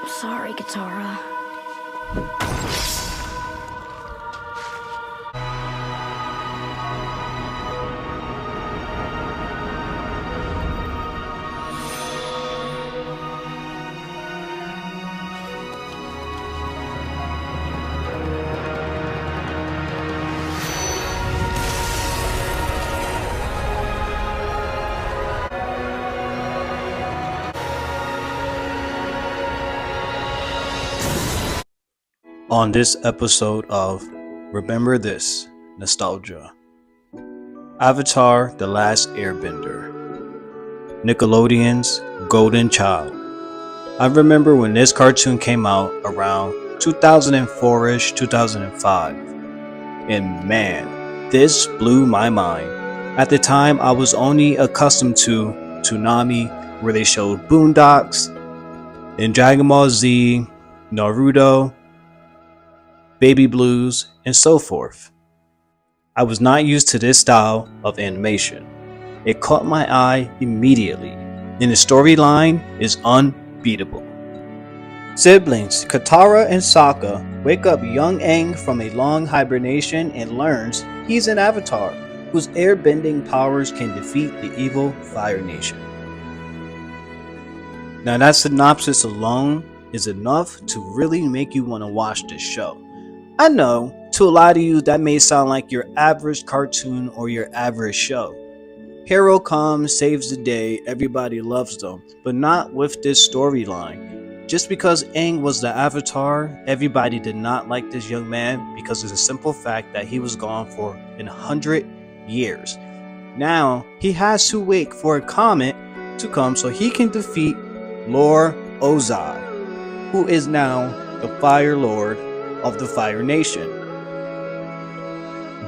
Sorry, Katara. On this episode of Remember This Nostalgia, Avatar: The Last Airbender, Nickelodeon's Golden Child. I remember when this cartoon came out around 2004-ish, 2005, and man, this blew my mind. At the time, I was only accustomed to Toonami, where they showed Boondocks, and Dragon Ball Z, Naruto, Baby Blues, and so forth. I was not used to this style of animation. It caught my eye immediately, and the storyline is unbeatable. Siblings Katara and Sokka wake up young Aang from a long hibernation and learns he's an avatar whose airbending powers can defeat the evil Fire Nation. Now that synopsis alone is enough to really make you want to watch this show. I know, to a lot of you that may sound like your average cartoon or your average show. Hero comes, saves the day, everybody loves them, but not with this storyline. Just because Aang was the Avatar, everybody did not like this young man because of the simple fact that he was gone for 100 years. Now, he has to wait for a comet to come so he can defeat Lord Ozai, who is now the Fire Lord of the Fire Nation.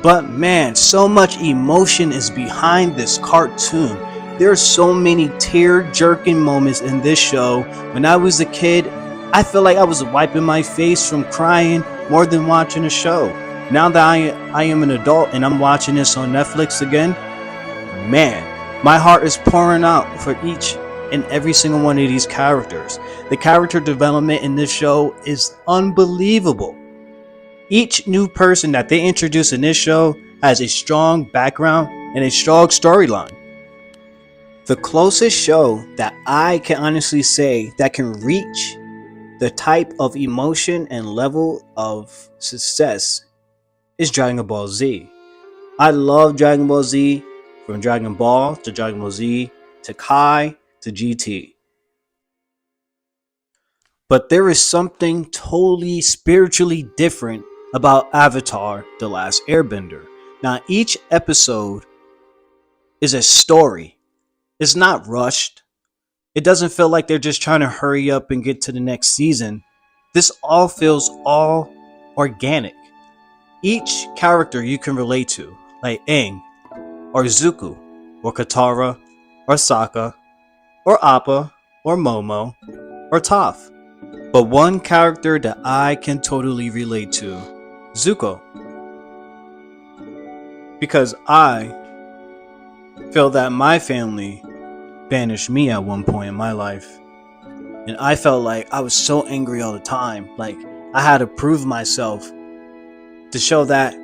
But man, so much emotion is behind this cartoon. There are so many tear-jerking moments in this show. When I was a kid, I feel like I was wiping my face from crying more than watching a show. Now that I am an adult and I'm watching this on Netflix again, man, my heart is pouring out for each and every single one of these characters. The character development in this show is unbelievable. Each new person that they introduce in this show has a strong background and a strong storyline. The closest show that I can honestly say that can reach the type of emotion and level of success is Dragon Ball Z. I love Dragon Ball Z, from Dragon Ball to Dragon Ball Z to Kai to GT. But there is something totally spiritually different about Avatar: The Last Airbender. Now, each episode is a story. It's not rushed. It doesn't feel like they're just trying to hurry up and get to the next season. This all feels all organic. Each character you can relate to, like Aang, or Zuko, or Katara, or Sokka, or Appa, or Momo, or Toph. But one character that I can totally relate to, Zuko. Because I feel that my family banished me at one point in my life. And I felt like I was so angry all the time. Like I had to prove myself to show that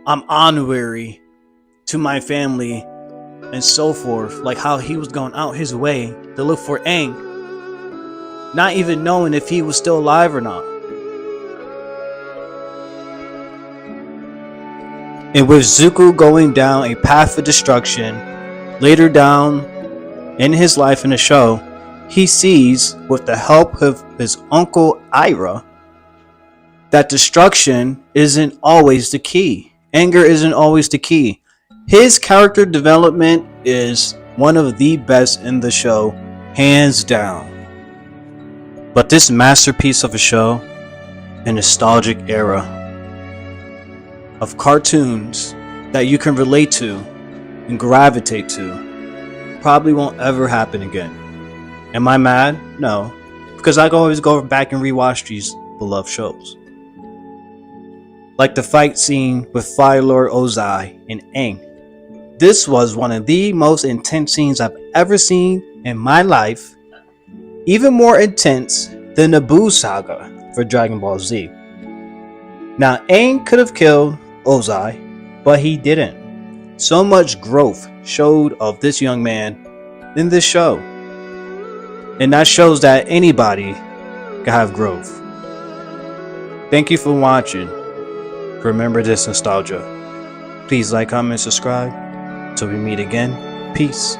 I'm honorary to my family and so forth. Like how he was going out his way to look for Aang, not even knowing if he was still alive or not. And with Zuko going down a path of destruction, later down in his life in the show, he sees, with the help of his uncle Ira, that destruction isn't always the key. Anger isn't always the key. His character development is one of the best in the show, hands down. But this masterpiece of a show, a nostalgic era of cartoons that you can relate to and gravitate to, probably won't ever happen again. Am I mad? No, because I can always go back and rewatch these beloved shows. Like the fight scene with Fire Lord Ozai and Aang. This was one of the most intense scenes I've ever seen in my life. Even more intense the Naboo saga for Dragon Ball Z. Now, Aang could have killed Ozai, but he didn't. So much growth showed of this young man in this show. And that shows that anybody can have growth. Thank you for watching. Remember this nostalgia. Please like, comment, subscribe. Till we meet again. Peace.